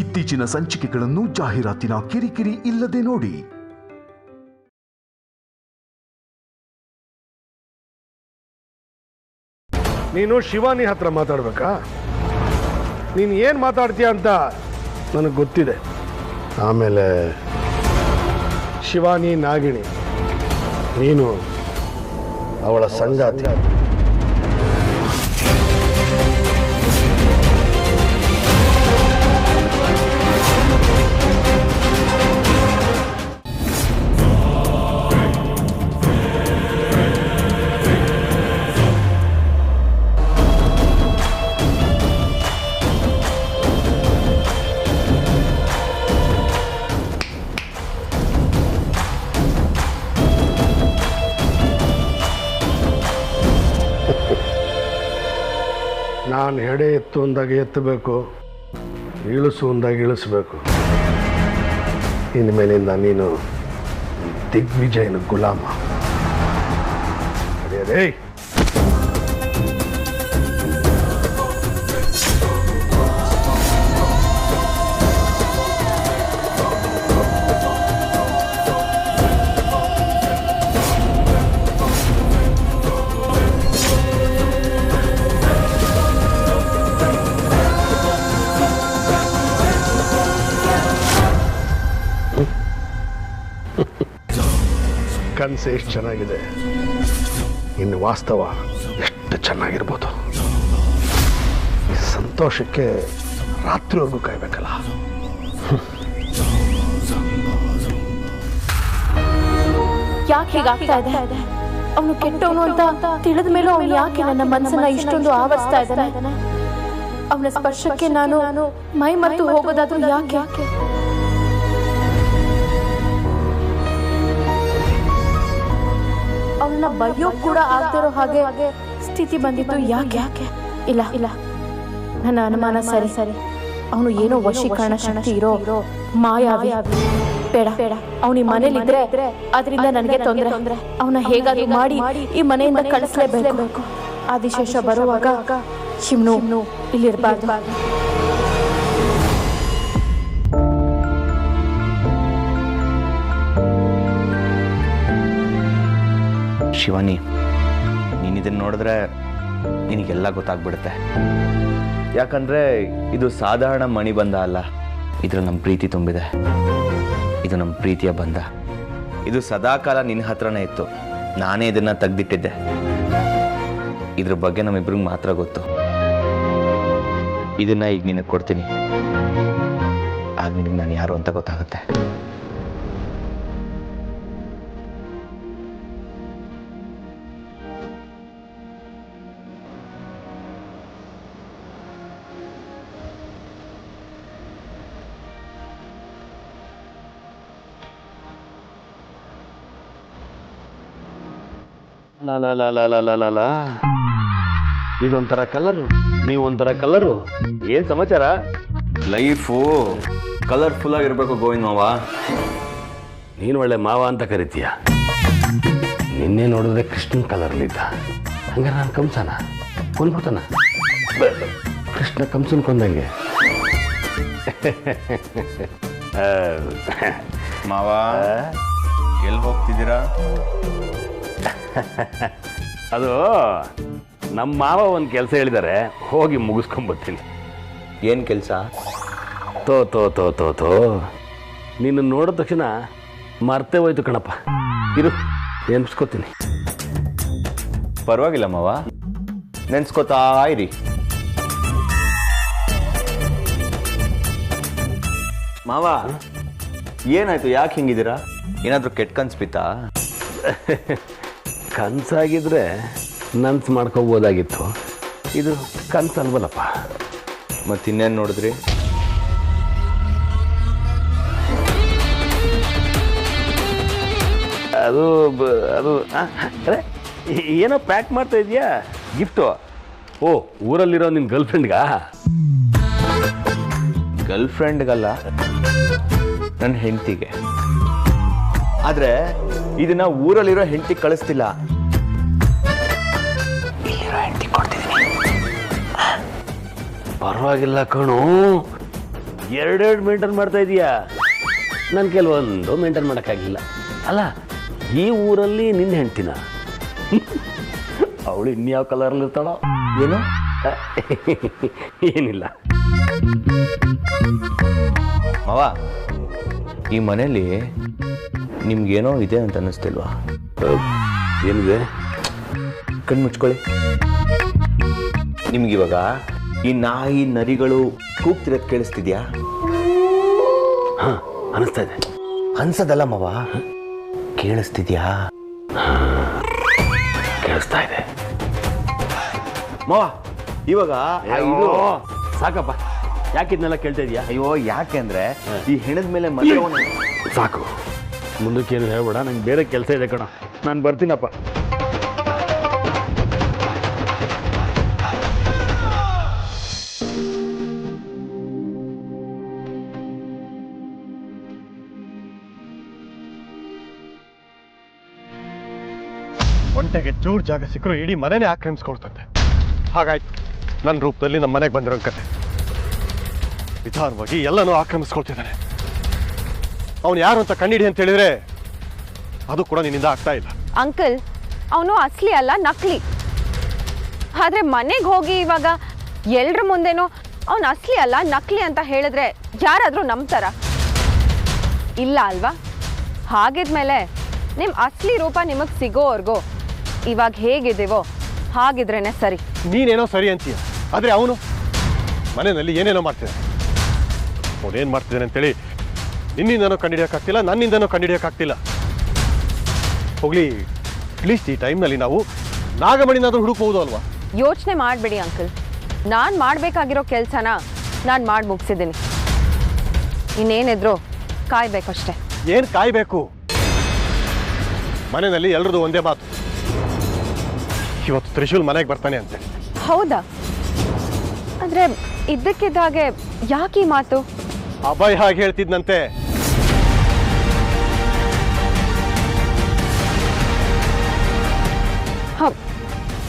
ಇತ್ತೀಚಿನ ಸಂಚಿಕೆಗಳನ್ನು ಜಾಹೀರಾತಿನ ಕಿರಿಕಿರಿ ಇಲ್ಲದೆ ನೋಡಿ. ನೀನು ಶಿವಾನಿ ಹತ್ರ ಮಾತಾಡ್ಬೇಕಾ? ನೀನು ಏನು ಮಾತಾಡ್ತೀಯ ಅಂತ ನನಗೆ ಗೊತ್ತಿದೆ. ಆಮೇಲೆ ಶಿವಾನಿ ನಾಗಿಣಿ, ನೀನು ಅವಳ ಸಂಗಾತಿ. ನಾನು ಹೆಡೆ ಎತ್ತು ಅಂದಾಗ ಎತ್ತಬೇಕು, ಇಳಿಸು ಅಂದಾಗ ಇಳಿಸ್ಬೇಕು. ಇನ್ಮೇಲಿಂದ ನೀನು ದಿಗ್ವಿಜಯನ ಗುಲಾಮ. ಅದೇ ಕನಸು ಎಷ್ಟು ಚೆನ್ನಾಗಿದೆ, ಇನ್ನು ವಾಸ್ತವ ಎಷ್ಟು ಚೆನ್ನಾಗಿರ್ಬೋದು. ಈ ಸಂತೋಷಕ್ಕೆ ರಾತ್ರಿವರೆಗೂ ಕಾಯ್ಬೇಕಲ್ಲ. ಯಾಕೆ ಹೀಗಾಗ್ತಾ ಇದೆ? ಅವನು ಕೆಟ್ಟವನು ಅಂತ ತಿಳಿದ ಮೇಲೂ ಅವನು ಯಾಕೆ ನನ್ನ ಮನಸ್ಸನ್ನ ಇಷ್ಟೊಂದು ಆವರಿಸ್ತಾ ಇದ್ದಾನೆ? ಅವನ ಸ್ಪರ್ಶಕ್ಕೆ ನಾನು ಮೈ ಮರೆತು ಹೋಗೋದಾದ್ರೂ ಯಾಕೆ? ಅವನ್ನ ಬಯ್ಯೋ ಕೂಡ ಆಗ್ತಿರೋ ಹಾಗೆ ಸ್ಥಿತಿ ಬಂದಿತ್ತು ಯಾಕೆ? ಇಲ್ಲ, ನನ್ನ ಅನುಮಾನ ಸರಿ. ಅವನು ಏನೋ ವಶೀಕರಣ ಶಕ್ತಿ ಇರೋ ಮಾಯಾವಿ. ಬೇಡ, ಅವನ ಮನೇಲಿದ್ರೆ ಅದರಿಂದ ನನಗೆ ತೊಂದರೆ. ಅವನ ಹೇಗಾದ್ರೂ ಮಾಡಿ ಈ ಮನೆಯಿಂದ ಕಳಿಸ್ಲೇಬೇಕು. ಆದಿಶೇಷ ಬರುವಾಗ ಶಿವನು ಇಲ್ಲಿರ್ಬಾರ್ದು. ಶಿವಾನಿ, ನೀನಿದನ್ನು ನೋಡಿದ್ರೆ ನಿನಗೆಲ್ಲ ಗೊತ್ತಾಗ್ಬಿಡುತ್ತೆ. ಯಾಕಂದರೆ ಇದು ಸಾಧಾರಣ ಮಣಿಬಂಧ ಅಲ್ಲ, ಇದ್ರಲ್ಲಿ ನಮ್ಮ ಪ್ರೀತಿ ತುಂಬಿದೆ. ಇದು ನಮ್ಮ ಪ್ರೀತಿಯ ಬಂಧ. ಇದು ಸದಾಕಾಲ ನಿನ್ನ ಹತ್ರನೇ ಇತ್ತು, ನಾನೇ ಇದನ್ನು ತೆಗೆದಿಟ್ಟಿದ್ದೆ. ಇದ್ರ ಬಗ್ಗೆ ನಮ್ಮಿಬ್ರಿಗೆ ಮಾತ್ರ ಗೊತ್ತು. ಇದನ್ನು ಈಗ ನಿನಗೆ ಕೊಡ್ತೀನಿ, ಆಗ ನಿನಗೆ ನಾನು ಯಾರು ಅಂತ ಗೊತ್ತಾಗುತ್ತೆ. ಇದೊಂಥರ ಕಲರು, ನೀವೊಂಥರ ಕಲರು. ಏನು ಸಮಾಚಾರ? ಲೈಫು ಕಲರ್ಫುಲ್ ಆಗಿರ್ಬೇಕು ಗೋವಿಂದ್ ಮಾವ. ನೀನು ಒಳ್ಳೆ ಮಾವ ಅಂತ ಕರಿತೀಯ. ನಿನ್ನೆ ನೋಡಿದ್ರೆ ಕೃಷ್ಣನ್ ಕಲರ್ಲಿದ್ದ. ಹಂಗಾರೆ ನಾನು ಕಂಸನ ಕೊಂದ್ಬಿಡ್ತಾನ? ಕೃಷ್ಣ ಕಂಸನ್ ಕೊಂದಂಗೆ. ಮಾವ ಎಲ್ಲಿ ಹೋಗ್ತಿದ್ದೀರಾ? ಅದು ನಮ್ಮ ಮಾವ ಒಂದು ಕೆಲಸ ಹೇಳಿದ್ದಾರೆ, ಹೋಗಿ ಮುಗಿಸ್ಕೊಂಬರ್ತೀನಿ. ಏನು ಕೆಲಸ? ತೋ ನಿನ್ನ ನೋಡಿದ ತಕ್ಷಣ ಮರ್ತೇ ಹೋಯ್ತು ಕಣಪ್ಪ. ಇರು, ನೆನ್ಸ್ಕೊತೀನಿ. ಪರವಾಗಿಲ್ಲ ಮಾವ, ನೆನ್ಸ್ಕೊತಾ ಇರಿ. ಮಾವ ಏನಾಯ್ತು? ಯಾಕೆ ಹಿಂಗಿದ್ದೀರಾ? ಏನಾದರೂ ಕೆಟ್ಟ ಕನ್ಸು ಬಿತ್ತಾ? ಕನಸಾಗಿದ್ರೆ ನನ್ಸು ಮಾಡ್ಕೋಬೋದಾಗಿತ್ತು. ಇದು ಕನಸಲ್ವಲ್ಲಪ್ಪ. ಮತ್ತಿನ್ನೇನು ನೋಡಿದ್ರಿ? ಅದು ಅರೆ ಏನೋ ಪ್ಯಾಕ್ ಮಾಡ್ತಾ ಇದೆಯಾ? ಗಿಫ್ಟು? ಓ, ಊರಲ್ಲಿರೋ ನಿನ್ನ ಗರ್ಲ್ ಫ್ರೆಂಡ್ಗಾ? ಗರ್ಲ್ ಫ್ರೆಂಡ್ಗಲ್ಲ, ನನ್ನ ಹೆಂಡತಿಗೆ. ಆದರೆ ಇದನ್ನ ಊರಲ್ಲಿರೋ ಹೆಂಡತಿ ಕಳಿಸ್ತಿಲ್ಲ, ಇಲ್ಲಿರೋ ಹೆಂಡತಿ ಕೊಡ್ತಿದ್ದೀನಿ. ಪರವಾಗಿಲ್ಲ ಕಣೋ, ಎರಡೆರಡು ಮೇಂಟೈನ್ ಮಾಡ್ತಾ ಇದೀಯಾ. ನನ್ನ ಕೆಲವೊಂದು ಮೇಂಟೈನ್ ಮಾಡೋಕ್ಕಾಗಿಲ್ಲ. ಅಲ್ಲ, ಈ ಊರಲ್ಲಿ ನಿನ್ನ ಹೆಂಡ್ತಿನ ಅವಳು ಇನ್ಯಾವ ಕಲರಲ್ಲಿ ಇರ್ತಾಳೋ ಏನು? ಏನಿಲ್ಲ ಮಾವ, ಈ ಮನೇಲಿ ನಿಮ್ಗೇನೋ ಇದೆ ಅಂತ ಅನ್ನಿಸ್ತಿಲ್ವಾ? ಏನಿದೆ? ಕಣ್ಣು ಮುಚ್ಕೊಳ್ಳಿ. ನಿಮ್ಗಿವಾಗ ಈ ನಾಯಿ ನರಿಗಳು ಕೂಗ್ತಿರೋದು ಕೇಳಿಸ್ತಿದ್ಯಾ? ಹಾ, ಅನಿಸ್ತಾ ಇದೆ. ಅನ್ಸದಲ್ಲ ಮಾವ, ಕೇಳಿಸ್ತಿದ್ಯಾ? ಕೇಳಿಸ್ತಾ ಇದೆ ಮಾವ. ಇವಾಗ ಸಾಕಪ್ಪ, ಯಾಕಿದ್ನೆಲ್ಲ ಕೇಳ್ತಾ ಇದೀಯಾ? ಅಯ್ಯೋ, ಯಾಕೆಂದ್ರೆ ಈ ಹೆಣದ ಮೇಲೆ ಮದುವೆ ಸಾಕು, ಮುಂದಕ್ಕೇನು ಹೇಳ್ಬೇಡ. ನಂಗೆ ಬೇರೆ ಕೆಲಸ ಇದೆ ಕಣ, ನಾನು ಬರ್ತೀನಪ್ಪ. ಒಂಟೆಗೆ ಚೂರು ಜಾಗ ಸಿಕ್ಕರು ಇಡೀ ಮನೆನೇ ಆಕ್ರಮಿಸ್ಕೊಳ್ತಂತೆ. ಹಾಗಾಯ್ತು ನನ್ನ ರೂಪದಲ್ಲಿ ನಮ್ಮ ಮನೆಗೆ ಬಂದಿರೋ ಕತೆ. ವಿಧಾನವಾಗಿ ಎಲ್ಲನೂ ಆಕ್ರಮಿಸ್ಕೊಳ್ತಿದ್ದಾನೆ. ಅವನು ಯಾರು ಅಂತ ಕಂಡಿಡಿ ಅಂತ ಹೇಳಿದ್ರೆ ಅದು ಕೂಡ ನಿನ್ನಿಂದ ಆಗ್ತಾ ಇಲ್ಲ. ಅಂಕಲ್, ಅವನು ಅಸಲಿ ಅಲ್ಲ, ನಕಲಿ. ಆದ್ರೆ ಮನೆಗೆ ಹೋಗಿ ಇವಾಗ ಎಲ್ರ ಮುಂದೆನೋ ಅವನು ಅಸಲಿ ಅಲ್ಲ, ನಕಲಿ ಅಂತ ಹೇಳಿದ್ರೆ ಯಾರಾದ್ರೂ ನಂಬ್ತಾರ? ಇಲ್ಲ ಅಲ್ವಾ? ಹಾಗಿದ್ಮೇಲೆ ನಿಮ್ಮ ಅಸಲಿ ರೂಪ ನಿಮಗೆ ಸಿಗೋವರೆಗೂ ಇವಾಗ ಹೇಗಿದ್ದೀವೋ ಹಾಗಿದ್ರೇನೆ ಸರಿ. ನೀನೇನೋ ಸರಿ ಅಂತೀಯ, ಆದ್ರೆ ಅವನು ಮನೆಯಲ್ಲಿ ಏನೇನೋ ಮಾಡ್ತಿದ್ದಾನೆ. ಅವನೇನು ಮಾಡ್ತಿದ್ದಾನೆ ಅಂತೇಳಿ ನಿನ್ನಿಂದನೂ ಕಂಡಿಡಿಯೋಕ್ಕಾಗ್ತಿಲ್ಲ, ನನ್ನಿಂದನೂ ಕಂಡಿಡಿಯೋಕ್ಕಾಗ್ತಿಲ್ಲ. ಹೋಗ್ಲಿ, ಅಟ್ಲೀಸ್ಟ್ ಈ ಟೈಮ್ನಲ್ಲಿ ನಾವು ನಾಗಮಣಿನಾದ್ರೂ ಹುಡುಕ್ಬಹುದು ಅಲ್ವಾ? ಯೋಚನೆ ಮಾಡಬೇಡಿ ಅಂಕಲ್, ನಾನು ಮಾಡಬೇಕಾಗಿರೋ ಕೆಲಸನ ನಾನು ಮಾಡಿ ಮುಗಿಸಿದ್ದೀನಿ. ಇನ್ನೇನಿದ್ರು ಕಾಯ್ಬೇಕಷ್ಟೆ. ಏನು ಕಾಯ್ಬೇಕು? ಮನೆಯಲ್ಲಿ ಎಲ್ರದ್ದು ಒಂದೇ ಮಾತು, ಇವತ್ತು ತ್ರಿಶೂಲ್ ಮನೆಗೆ ಬರ್ತಾನೆ ಅಂತ. ಹೌದಾ? ಅಂದ್ರೆ ಇದ್ದಕ್ಕಿದ್ದಾಗೆ ಯಾಕೆ ಈ ಮಾತು? ಅಭಯ್ ಹಾಗೆ ಹೇಳ್ತಿದ್ನಂತೆ.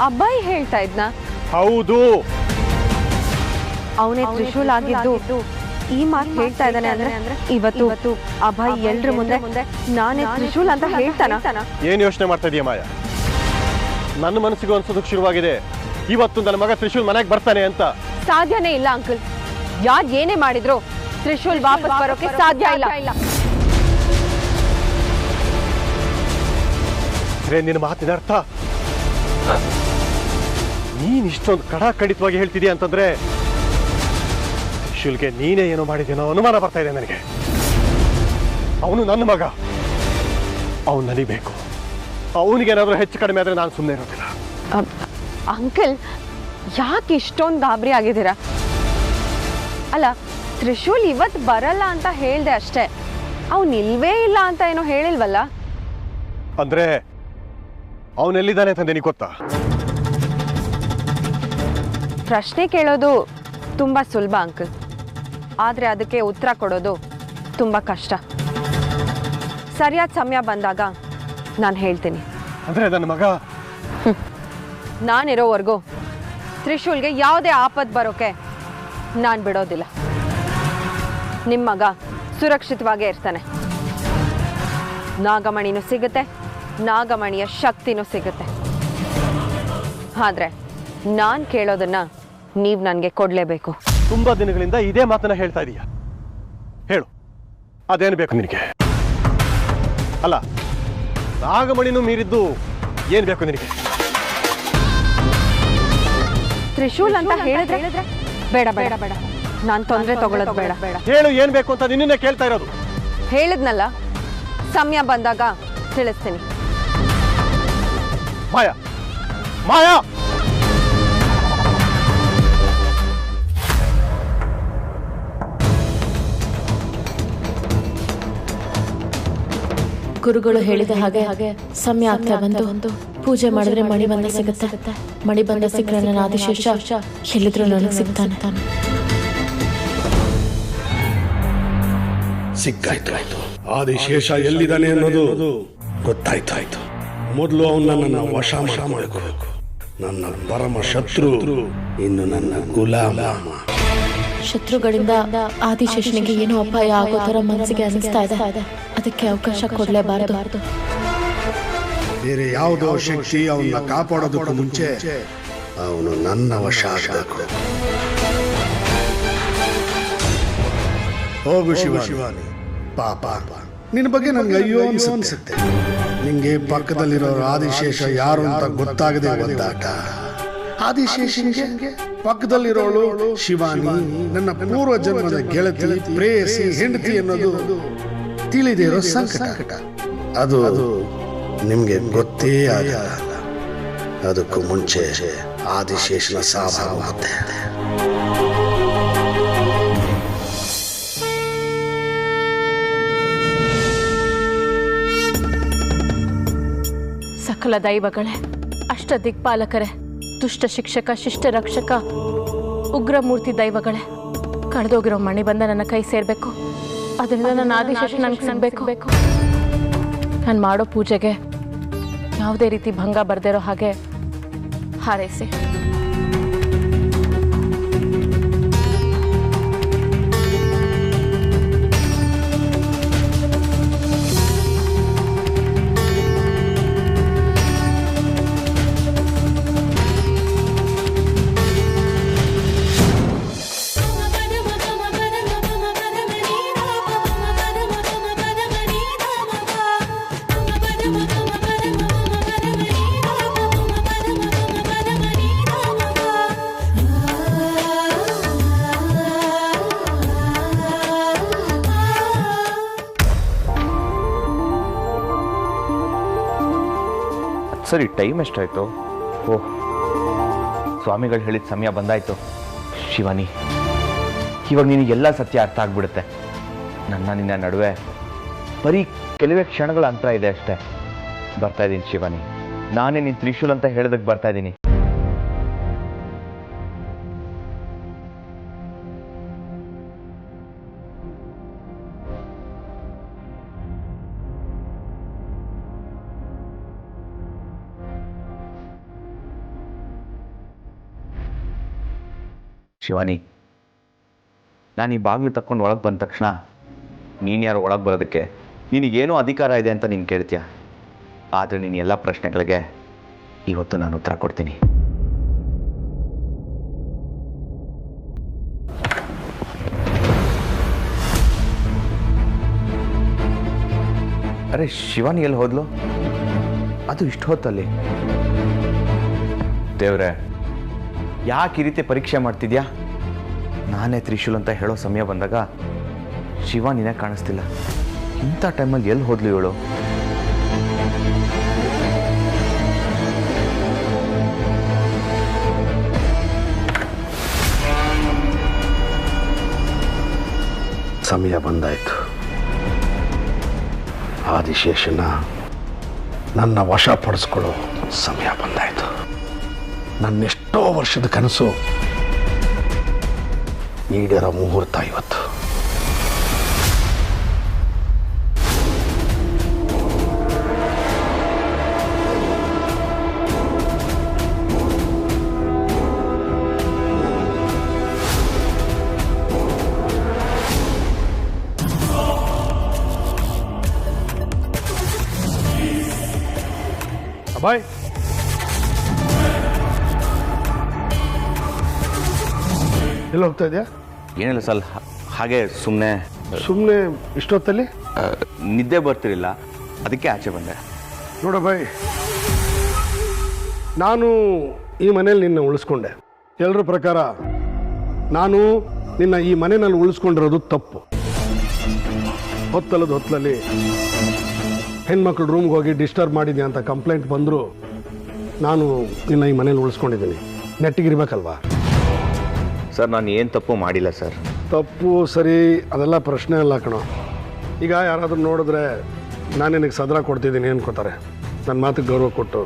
ಅಭಯ್ ಹೇಳ್ತಾ ಇದ್ನ? ಹೌದು, ಅವನೇ ತ್ರಿಶೂಲ್ ಆಗಿದ್ದು ಈ ಮಾತು ಹೇಳ್ತಾ ಇದ್ದಾನೆ ಅಂದ್ರೆ ಇವತ್ತು ಅಭಯ್ ಎಲ್ರ ಮುಂದೆ ನಾನೇ ತ್ರಿಶೂಲ್ ಅಂತ ಹೇಳ್ತಾನ? ಏನ್ ಯೋಚನೆ ಮಾಡ್ತಾ ಇದೀಯ ಮಾಯಾ? ನನ್ನ ಮನಸ್ಸಿಗೂ ಅನ್ಸೋದಕ್ಕೆ ಶುರುವಾಗಿದೆ ಇವತ್ತು ನನ್ನ ಮಗ ತ್ರಿಶೂಲ್ ಮನೆಗೆ ಬರ್ತಾನೆ ಅಂತ. ಸಾಧ್ಯನೇ ಇಲ್ಲ ಅಂಕಲ್. ಯಾರು ಏನೇ ಮಾಡಿದ್ರು ತ್ರಿಶೂಲ್ ವಾಪಸ್ ಬರೋಕೆ ಸಾಧ್ಯ ಇಲ್ಲ. ನಿನ್ನ ಮಾತಿನ ಅರ್ಥ ನೀನ್ ಇಷ್ಟೊಂದು ಕಡಾಖಂಡಿತವಾಗಿ ಹೇಳ್ತಿದೀಯ ಅಂತಂದ್ರೆ ತ್ರಿಶೂಲ್ಗೆ ನೀನೇ ಏನೋ ಮಾಡಿದೇನೋ ಅನುಮಾನ ಬರ್ತಾ ಇದೆ ನನಗೆ. ಅವನು ನನ್ನ ಮಗ, ಅವನು ನನಗೆ ಬೇಕು. ಅವನಿಗೇನಾದ್ರೂ ಹೆಚ್ಚು ಕಡಿಮೆ ಆದ್ರೆ ನಾನು ಸುಮ್ಮನೆ ಇರೋದಿಲ್ಲ. ಅಂಕಲ್, ಯಾಕೆ ಇಷ್ಟೊಂದು ಗಾಬರಿ ಆಗಿದ್ದೀರಾ? ಅಲ್ಲ, ತ್ರಿಶೂಲ್ ಇವತ್ತು ಬರಲ್ಲ ಅಂತ ಹೇಳ್ದೆ ಅಷ್ಟೇ, ಅವನು ಇಲ್ವೇ ಇಲ್ಲ ಅಂತ ಏನೋ ಹೇಳಿಲ್ವಲ್ಲ? ಅಂದ್ರೆ ಅವನೆಲ್ಲಿದ್ದಾನೆ ಅಂತ ನಿನಗೆ ಗೊತ್ತಾ? ಪ್ರಶ್ನೆ ಕೇಳೋದು ತುಂಬಾ ಸುಲಭ ಅಂಕಲ್, ಆದ್ರೆ ಅದಕ್ಕೆ ಉತ್ತರ ಕೊಡೋದು ತುಂಬಾ ಕಷ್ಟ. ಸರಿಯಾದ ಸಮಯ ಬಂದಾಗ ನಾನು ಹೇಳ್ತೀನಿ. ಅಂದ್ರೆ ನನ್ನ ಮಗ ನಾನಿರೋವರೆಗೂ ತ್ರಿಶೂಲ್ಗೆ ಯಾವುದೇ ಆಪತ್ತು ಬರೋಕೆ ನಾನು ಬಿಡೋದಿಲ್ಲ. ನಿಮ್ಮ ಮಗ ಸುರಕ್ಷಿತವಾಗೇ ಇರ್ತಾನೆ. ನಾಗಮಣಿನೂ ಸಿಗುತ್ತೆ, ನಾಗಮಣಿಯ ಶಕ್ತಿನೂ ಸಿಗುತ್ತೆ. ಆದ್ರೆ ನಾನು ಕೇಳೋದನ್ನ ನೀವು ನನಗೆ ಕೊಡಲೇಬೇಕು. ತುಂಬಾ ದಿನಗಳಿಂದ ಇದೇ ಮಾತನ್ನ ಹೇಳ್ತಾ ಇದೀಯ. ಹೇಳು, ಅದೇನು ಬೇಕು ನಿನಗೆ? ಅಲ್ಲ, ನಾಗಮಣಿನೂ ಮೀರಿದ್ದು ಏನ್ ಬೇಕು ನಿನಗೆ? ತ್ರಿಶೂಲ್ ಅಂತ ಹೇಳಿದ್ರೆ ಬೇಡ ಬೇಡ ಬೇಡ, ನಾನು ತೊಂದರೆ ತಗೊಳ್ಳೋದು ಬೇಡ ಬೇಡ. ಹೇಳು, ಏನ್ ಬೇಕು ಅಂತ ನಿನ್ನೆ ಕೇಳ್ತಾ ಇರೋದು. ಹೇಳಿದ್ನಲ್ಲ, ಸಮಯ ಬಂದಾಗ ತಿಳಿಸ್ತೀನಿ. ಮಾಯಾ, ಮಾಯಾ! ಗುರುಗಳು ಹೇಳಿದ ಹಾಗೆ ಸಮಯ ಆಗ್ತಾ ಬಂದು ಪೂಜೆ ಮಾಡಿದ್ರೆ ಮಣಿಬಂಧ ಸಿಗುತ್ತೆ. ಮಣಿಬಂಧ ಸಿಕ್ಕರೆ ನನ್ನ ಆದಿಶೇಷ ಎಲ್ಲಿದ್ರು ನನಗೆ ಸಿಗ್ತಾನೆ. ಸಿಕ್ಕಾಯ್ತು. ಆದಿಶೇಷ ಎಲ್ಲಿದ್ದಾನೆ ಅನ್ನೋದು ಗೊತ್ತಾಯ್ತಾಯ್ತು. ಮೊದಲು ಅವನ್ನ ನನ್ನ ವಶ ಮಾಡ್ಕೊಳ್ಬೇಕು. ನನ್ನ ಪರಮ ಶತ್ರು ಇನ್ನು ನನ್ನ ಗುಲಾಮ. ಶತ್ರುಗಳಿಂದ ಆದಿಶೇಷನಿಗೆ ಏನೋ ಅಪಾಯ ಆಗೋ ಥರ ಮನಸ್ಸಿಗೆ ಅನಿಸ್ತಾ ಇದೆ. ಅದಕ್ಕೆ ಅವಕಾಶ ಕೊಡಲೇಬಾರದು. ಬೇರೆ ಯಾವುದೋ ಶಕ್ತಿ ಅವನ್ನ ಕಾಪಾಡೋದಕ್ಕೂ ಮುಂಚೆ ಅವನು ನನ್ನ ವಶ ಆಗಬೇಕು. ಹೋಗು ಶಿವಾನಿ. ಪಾಪ ನಿನ್ನ ಬಗ್ಗೆ ನನಗೆ ಅಯ್ಯೋ ಅನ್ಸುತ್ತೆ. ನಿಂಗೆ ಪಕ್ಕದಲ್ಲಿರೋ ಆದಿಶೇಷ ಯಾರು ಅಂತ ಗೊತ್ತಾಗದೆ ಒದ್ದಾಟ. ಆದಿಶೇಷನಿಗೆ ಪಕ್ಕದಲ್ಲಿರೋಳು ಶಿವಾನಿ ನನ್ನ ಪೂರ್ವ ಜನ್ಮದ ಗೆಳತಿ, ಪ್ರೇಯಸಿ, ಹೆಂಡತಿ ಅನ್ನೋದು ತಿಳಿದೇ ಇರೋ ಸಂಕಟ. ಅದು ನಿಮ್ಗೆ ಗೊತ್ತೇ ಆಗಲ್ಲ. ಅದಕ್ಕೂ ಮುಂಚೆ ಆದಿಶೇಷನ ಸಾವಾಗುತ್ತೆ. ಸಕಲ ದೈವಗಳೇ, ಅಷ್ಟ ದಿಕ್ಪಾಲಕರೇ, ದುಷ್ಟ ಶಿಕ್ಷಕ, ಶಿಷ್ಟ ರಕ್ಷಕ, ಉಗ್ರಮೂರ್ತಿ ದೈವಗಳೇ, ಕಳೆದೋಗಿರೋ ಮಣಿ ಬಂದ ನನ್ನ ಕೈ ಸೇರಬೇಕು. ಅದರಿಂದ ನನ್ನ ಆದಿಶೇಷ ನನಗೆ ಸಿಗಬೇಕು. ನಾನು ಮಾಡೋ ಪೂಜೆಗೆ ಯಾವುದೇ ರೀತಿ ಭಂಗ ಬರ್ದಿರೋ ಹಾಗೆ ಹಾರೈಸಿ. ಸರಿ, ಟೈಮ್ ಎಷ್ಟಾಯಿತು? ಓಹ್, ಸ್ವಾಮಿಗಳು ಹೇಳಿದ ಸಮಯ ಬಂದಾಯಿತು. ಶಿವಾನಿ, ಇವಾಗ ನಿನಗೆಲ್ಲ ಸತ್ಯ ಅರ್ಥ ಆಗ್ಬಿಡುತ್ತೆ. ನಿನ್ನ ನಡುವೆ ಬರೀ ಕೆಲವೇ ಕ್ಷಣಗಳ ಅಂತರ ಇದೆ ಅಷ್ಟೇ. ಬರ್ತಾ ಇದ್ದೀನಿ ಶಿವಾನಿ. ನಾನೇ ನೀನು ತ್ರಿಶೂಲ್ ಅಂತ ಹೇಳೋದಕ್ಕೆ ಬರ್ತಾ ಇದ್ದೀನಿ. ಶಿವಾನಿ, ನಾನು ಈ ಬಾಗಿಲು ತಕ್ಕೊಂಡು ಒಳಗೆ ಬಂದ ತಕ್ಷಣ ನೀನು ಯಾರು ಒಳಗೆ ಬರೋದಕ್ಕೆ? ನಿನಗೇನೋ ಅಧಿಕಾರ ಇದೆ ಅಂತ ನೀನು ಕೇಳ್ತೀಯ. ಆದರೆ ನೀನು ಎಲ್ಲ ಪ್ರಶ್ನೆಗಳಿಗೆ ಇವತ್ತು ನಾನು ಉತ್ತರ ಕೊಡ್ತೀನಿ. ಅರೆ, ಶಿವಾನಿ ಎಲ್ಲಿ ಹೋದ್ಲು? ಅದು ಇಷ್ಟು ಹೊತ್ತಲ್ಲಿ. ದೇವ್ರೆ, ಯಾಕೆ ಈ ರೀತಿ ಪರೀಕ್ಷೆ ಮಾಡ್ತಿದ್ಯಾ? ನಾನೇ ತ್ರಿಶೂಲ್ ಅಂತ ಹೇಳೋ ಸಮಯ ಬಂದಾಗ ಶಿವಾನಿನೇ ಕಾಣಿಸ್ತಿಲ್ಲ. ಇಂಥ ಟೈಮಲ್ಲಿ ಎಲ್ಲಿ ಹೋದ್ಲು ಇವಳು? ಸಮಯ ಬಂದಾಯಿತು. ಆದಿಶೇಷನ ನನ್ನ ವಶಪಡಿಸ್ಕೊಳ್ಳೋ ಸಮಯ ಬಂದಾಯಿತು. ನನ್ನೆಷ್ಟೋ ವರ್ಷದ ಕನಸು ಈಡೇರೋ ಮುಹೂರ್ತ ಇವತ್ತು. ಅಭಯ್, ಎಲ್ಲಿ ಹೋಗ್ತಾ ಇದೆಯಾ? ಏನಿಲ್ಲ ಸಲ್, ಹಾಗೆ ಸುಮ್ಮನೆ ಇಷ್ಟೊತ್ತಲ್ಲಿ ನಿದ್ದೆ ಬರ್ತಿರಲಿಲ್ಲ, ಅದಕ್ಕೆ ಆಚೆ ಬಂದೆ. ನೋಡ ಬಾಯ್, ನಾನು ಈ ಮನೇಲಿ ನಿನ್ನ ಉಳಿಸ್ಕೊಂಡೆ. ಎಲ್ಲರ ಪ್ರಕಾರ ನಾನು ನಿನ್ನ ಈ ಮನೆಯಲ್ಲಿ ಉಳಿಸ್ಕೊಂಡಿರೋದು ತಪ್ಪು. ಹೊತ್ತಲ್ಲಿ ಹೆಣ್ಮಕ್ಳು ರೂಮ್ಗೆ ಹೋಗಿ ಡಿಸ್ಟರ್ಬ್ ಮಾಡಿದ್ಯಾ ಅಂತ ಕಂಪ್ಲೇಂಟ್ ಬಂದರೂ ನಾನು ನಿನ್ನ ಈ ಮನೇಲಿ ಉಳಿಸ್ಕೊಂಡಿದ್ದೀನಿ. ನೆಟ್ಟಿಗಿರ್ಬೇಕಲ್ವಾ? ಸರ್, ನಾನು ಏನು ತಪ್ಪು ಮಾಡಿಲ್ಲ ಸರ್. ತಪ್ಪು ಸರಿ ಅದೆಲ್ಲ ಪ್ರಶ್ನೆ ಅಲ್ಲ ಕಣೋ. ಈಗ ಯಾರಾದರೂ ನೋಡಿದ್ರೆ ನಾನು ನಿನಗೆ ಸದರ ಕೊಡ್ತಿದ್ದೀನಿ ಅನ್ಕೋತಾರೆ. ನನ್ನ ಮಾತಿಗೆ ಗೌರವ ಕೊಟ್ಟು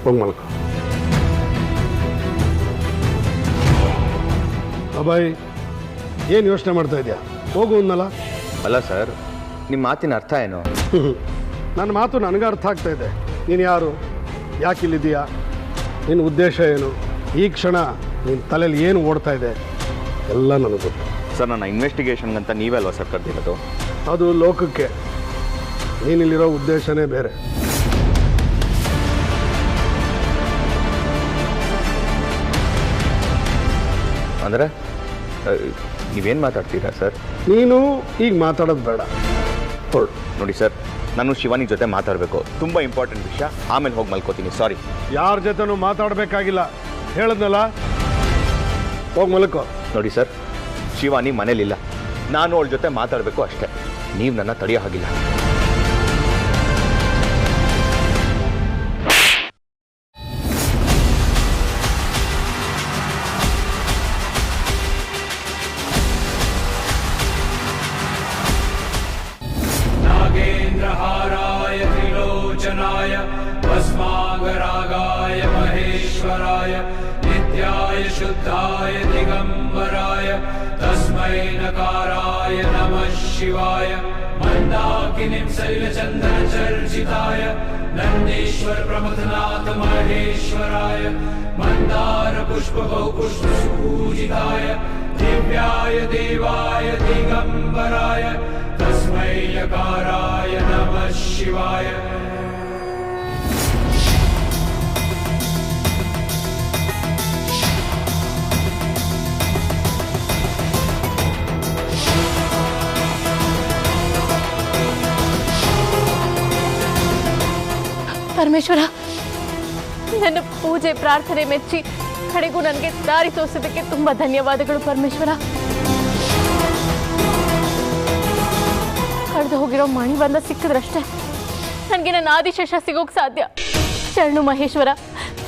ಹೋಗಿ ಮಲ್ಕೊ. ಅಭಯ್, ಏನು ಯೋಚನೆ ಮಾಡ್ತಾ ಇದೆಯಾ? ಹೋಗು ಅನ್ನಲ್ಲ. ಅಲ್ಲ ಸರ್, ನಿಮ್ಮ ಮಾತಿನ ಅರ್ಥ ಏನು? ನನ್ನ ಮಾತು ನನಗೆ ಅರ್ಥ ಆಗ್ತಾ ಇದೆ. ನೀನು ಯಾರು, ಯಾಕೆ ಇಲ್ಲಿದ್ದೀಯಾ, ನಿನ್ನ ಉದ್ದೇಶ ಏನು, ಈ ಕ್ಷಣ ನಿನ್ನ ತಲೆಯಲ್ಲಿ ಏನು ಓಡ್ತಾ ಇದೆ ಎಲ್ಲ ನನಗೆ ಗೊತ್ತು. ಸರ್ ನನ್ನ ಇನ್ವೆಸ್ಟಿಗೇಷನ್ಗಂತ ನೀವೇ ಅಲ್ವಾ ಸರ್ ಕರೆದಿರೋದು? ಅದು ಲೋಕಕ್ಕೆ, ನೀನಿಲ್ಲಿರೋ ಉದ್ದೇಶನೇ ಬೇರೆ. ಅಂದರೆ ನೀವೇನು ಮಾತಾಡ್ತೀರಾ ಸರ್? ನೀನು ಈಗ ಮಾತಾಡೋದು ಬೇಡ, ಹೊರಡು. ನೋಡಿ ಸರ್, ನಾನು ಶಿವಾನಿ ಜೊತೆ ಮಾತಾಡಬೇಕು, ತುಂಬ ಇಂಪಾರ್ಟೆಂಟ್ ವಿಷಯ. ಆಮೇಲೆ ಹೋಗಿ ಮಲ್ಕೋತೀನಿ. ಸಾರಿ. ಯಾರ ಜೊತೆನೂ ಮಾತಾಡಬೇಕಾಗಿಲ್ಲ, ಹೇಳಿದ್ನಲ್ಲ, ಹೋಗಿ ಮಲ್ಕೋ. ನೋಡಿ ಸರ್, ಶಿವಾನಿ ಮನೇಲಿಲ್ಲ, ನಾನು ಅವಳ ಜೊತೆ ಮಾತಾಡಬೇಕು ಅಷ್ಟೇ. ನೀವು ನನ್ನ ತಡೆಯೋ ಹಾಗಿಲ್ಲ. नागेन्द्रहाराय त्रिलोचनाय भस्मागरागाय महेश्वराय नित्याय शुद्धाय दिगंबराय तस्मै नकाराय नमः शिवाय मंदाकिनीं शैलचन्द्रचर्चिताय नंदीश्वर प्रमथनाथ महेश्वराय मंदार पुष्पगौ पुष्पसूजिताय दिव्याय देवाय दिगंबराय तस्मै यकाराय नमः शिवाय ಪರಮೇಶ್ವರ, ನನ್ನ ಪೂಜೆ ಪ್ರಾರ್ಥನೆ ಮೆಚ್ಚಿ ಕಡೆಗೂ ನನಗೆ ದಾರಿ ತೋರಿಸೋದಕ್ಕೆ ತುಂಬಾ ಧನ್ಯವಾದಗಳು ಪರಮೇಶ್ವರ. ಕಳೆದು ಹೋಗಿರೋ ಮಣಿಬಂಧ ಸಿಕ್ಕಿದ್ರಷ್ಟೇ ನನಗೆ ನನ್ನ ಆದಿಶೇಷ ಸಿಗೋಕೆ ಸಾಧ್ಯ. ಶರಣು ಮಹೇಶ್ವರ,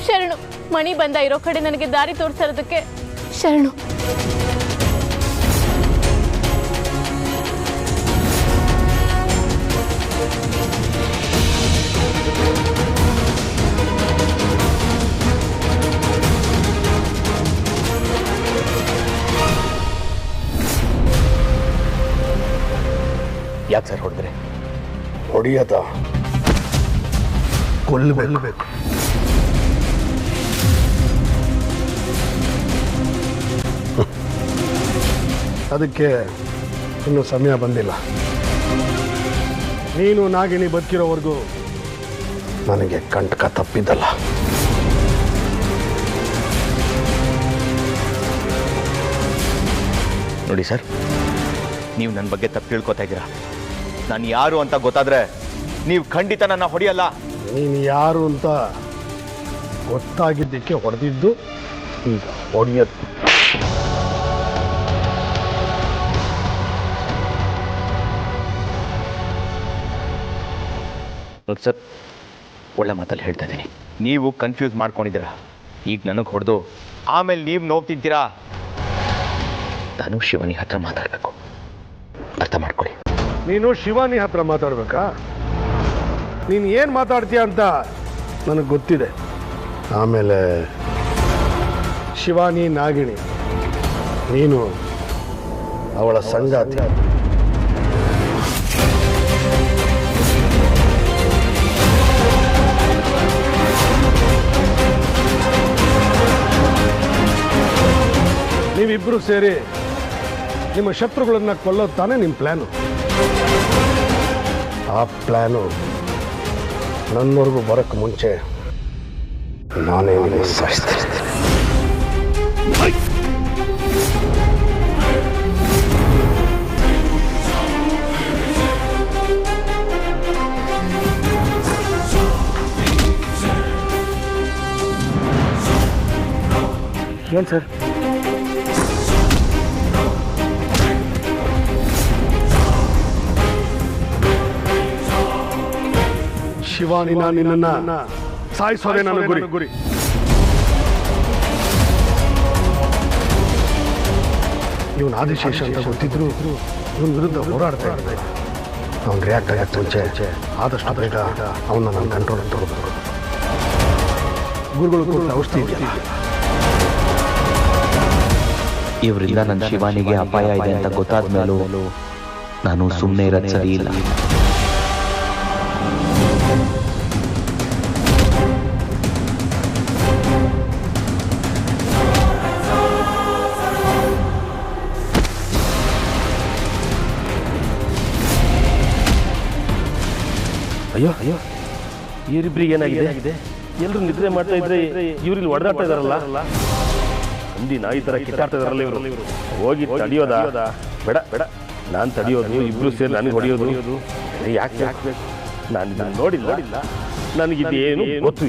ಶರಣು. ಮಣಿಬಂಧ ಇರೋ ಕಡೆ ನನಗೆ ದಾರಿ ತೋರಿಸೋದಕ್ಕೆ ಶರಣು. ಯಾಕೆ ಸರ್ ಹೊಡೆದ್ರೆ? ಹೊಡಿಯದ ಕೊಲ್ಲಬೇಕು. ಅದಕ್ಕೆ ಇನ್ನೂ ಸಮಯ ಬಂದಿಲ್ಲ. ನೀನು ನಾಗಿಣಿ ಬದುಕಿರೋವರೆಗೂ ನನಗೆ ಕಂಟಕ ತಪ್ಪಿದ್ದಲ್ಲ. ನೋಡಿ ಸರ್, ನೀವು ನನ್ನ ಬಗ್ಗೆ ತಪ್ಪು ತಿಳ್ಕೊತಾ ಇದ್ದೀರಾ. ನಾನು ಯಾರು ಅಂತ ಗೊತ್ತಾದ್ರೆ ನೀವು ಖಂಡಿತ ನನ್ನ ಹೊಡೆಯಲ್ಲ. ನೀನು ಯಾರು ಅಂತ ಗೊತ್ತಾಗಿದ್ದಕ್ಕೆ ಹೊಡೆದಿದ್ದು, ಈಗ ಹೊಡೆಯದ್ದು. ನೋಡಿ ಸರ್, ಒಳ್ಳೆ ಮಾತಲ್ಲಿ ಹೇಳ್ತಾ ಇದ್ದೀನಿ. ನೀವು ಕನ್ಫ್ಯೂಸ್ ಮಾಡ್ಕೊಂಡಿದ್ದೀರಾ. ಈಗ ನನಗೆ ಹೊಡೆದು ಆಮೇಲೆ ನೀವು ನೋವು ತಿಂತೀರಾ. ನಾನು ಶಿವನಿ ಹತ್ರ ಮಾತಾಡಬೇಕು, ಅರ್ಥ ಮಾಡ್ಕೊಳ್ಳಿ. ನೀನು ಶಿವಾನಿ ಹತ್ರ ಮಾತಾಡ್ಬೇಕಾ? ನೀನು ಏನು ಮಾತಾಡ್ತೀಯ ಅಂತ ನನಗೆ ಗೊತ್ತಿದೆ. ಆಮೇಲೆ ಶಿವಾನಿ ನಾಗಿಣಿ, ನೀನು ಅವಳ ಸಂಗಾತಿ. ನೀವಿಬ್ಬರು ಸೇರಿ ನಿಮ್ಮ ಶತ್ರುಗಳನ್ನ ಕೊಲ್ಲೋದು ತಾನೇ ನಿಮ್ಮ ಪ್ಲ್ಯಾನು. ಆ ಪ್ಲ್ಯಾನು ನನ್ನವರೆಗೂ ಬರೋಕ್ಕೆ ಮುಂಚೆ ನಾನೇ ಸಾಯಿಸ್ತೀನಿ. ಏನು ಸರ್? ಶಿವಾನಿನ ನಿನ್ನನ್ನ ಸಾಯಿಸೋದೇ ನನ್ನ ಗುರಿ. ಇವನು ಆದಿಶೇಷ ಅಂತ ಗೊತ್ತಿದ್ರು ಇವನ ವಿರುದ್ಧ ಹೋರಾಡ್ತಾ ಇದ್ದೆ. ಅವ್ನು ರಿಯಾಕ್ಟ್ ಆಗಕ್ಕೆ ಮುಂಚೆ ಆದಷ್ಟು ಬೇಗ ಅವನ್ನ ನನ್ನ ಕಂಟ್ರೋಲ್ ಅಂತ ತಗೋಬೇಕು. ಗುರುಗಳು ಕೊಟ್ಟ ಔಷಧಿ ಇದೆಯಲ್ಲ, ಇವರಿಂದ ನನ್ನ ಶಿವಾನಿಗೆ ಅಪಾಯ ಇದೆ ಅಂತ ಗೊತ್ತಾದ ಮೇಲೂ ನಾನು ಸುಮ್ಮನೆ ಇರೋದು ಸರಿ ಇಲ್ಲ. ಅಯ್ಯೋ ಅಯ್ಯೋ ಇವರಿಬ್ರಿಗೆ ಏನಾಗಿದೆ ಎಲ್ಲರೂ ನಿದ್ರೆ ಮಾಡ್ತಾ ಇದ್ರೆ ಇವ್ರಿಗೆ ಹೊಡೆದಾಡ್ತಾ ಇದಾರಲ್ಲ ಹಂದಿ ನಾಯಿ ಥರ ಕಿತ್ತಾಡ್ತಾ ಇದಾರಲ್ಲ ಇವರು ಹೋಗಿ ತಡಿಯೋದಾ ಬೇಡ ಬೇಡ ನಾನು ತಡಿಯೋದು ಇಬ್ರು ಸೇರಿ ನನಗೆ ಹೊಡೆಯೋದು ಯಾಕೆ ಬೇಕು ನಾನು ಇದನ್ನು ನೋಡಿಲ್ಲ ನನಗಿದೇನು ಗೊತ್ತು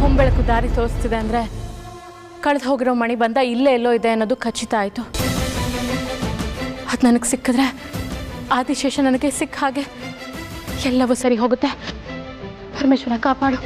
ಹೊಂಬೆಳಕು ದಾರಿ ತೋರಿಸ್ತಿದೆ ಅಂದರೆ ಕಳೆದು ಹೋಗಿರೋ ಮಣಿ ಬಂದ ಇಲ್ಲೇ ಎಲ್ಲೋ ಇದೆ ಅನ್ನೋದು ಖಚಿತ ಆಯಿತು. ಅದು ನನಗೆ ಸಿಕ್ಕಿದ್ರೆ ಆದಿಶೇಷ ನನಗೆ ಸಿಕ್ಕ ಹಾಗೆ ಎಲ್ಲವೂ ಸರಿ ಹೋಗುತ್ತೆ. ಪರಮೇಶ್ವರ ಕಾಪಾಡು.